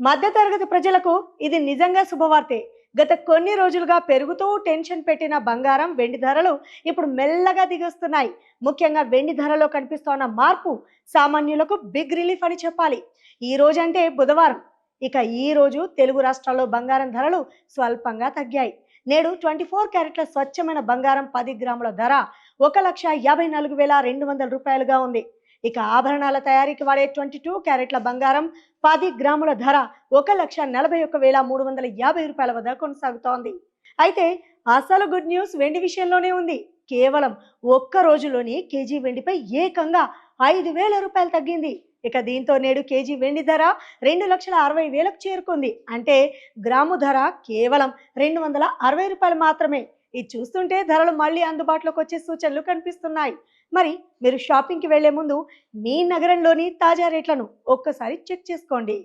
మధ్యతరగతి ప్రజలకు ఇది నిజంగా శుభవార్తే. గత కొన్ని రోజులుగా పెరుగుతూ టెన్షన్ పెట్టిన బంగారం, వెండి ధరలు ఇప్పుడు మెల్లగా దిగొస్తున్నాయి. ముఖ్యంగా వెండి ధరలో కనిపిస్తోన్న మార్పు సామాన్యులకు బిగ్ రిలీఫ్ అని చెప్పాలి. ఈ రోజంటే బుధవారం. ఇక ఈ రోజు తెలుగు రాష్ట్రాల్లో బంగారం ధరలు స్వల్పంగా తగ్గాయి. నేడు 24 క్యారెట్ల స్వచ్ఛమైన బంగారం 10 గ్రాముల ధర 1,54,200 రూపాయలుగా ఉంది. ఇక ఆభరణాల తయారీకి వాడే 22 క్యారెట్ల బంగారం 10 గ్రాముల ధర 1,41,350 రూపాయల వద్ద కొనసాగుతోంది. అయితే అసలు గుడ్ న్యూస్ వెండి విషయంలోనే ఉంది. కేవలం ఒక్క రోజులోని కేజీ వెండిపై ఏకంగా 5,000 రూపాయలు తగ్గింది. ఇక దీంతో నేడు కేజీ వెండి ధర 2,60,000కు చేరుకుంది. అంటే గ్రాము ధర కేవలం 260 రూపాయలు మాత్రమే. ఇది చూస్తుంటే ధరలు మళ్ళీ అందుబాటులోకి వచ్చే సూచనలు కనిపిస్తున్నాయి. మరి మీరు షాపింగ్కి వెళ్లే ముందు మీ నగరంలోని తాజా రేట్లను ఒక్కసారి చెక్ చేసుకోండి.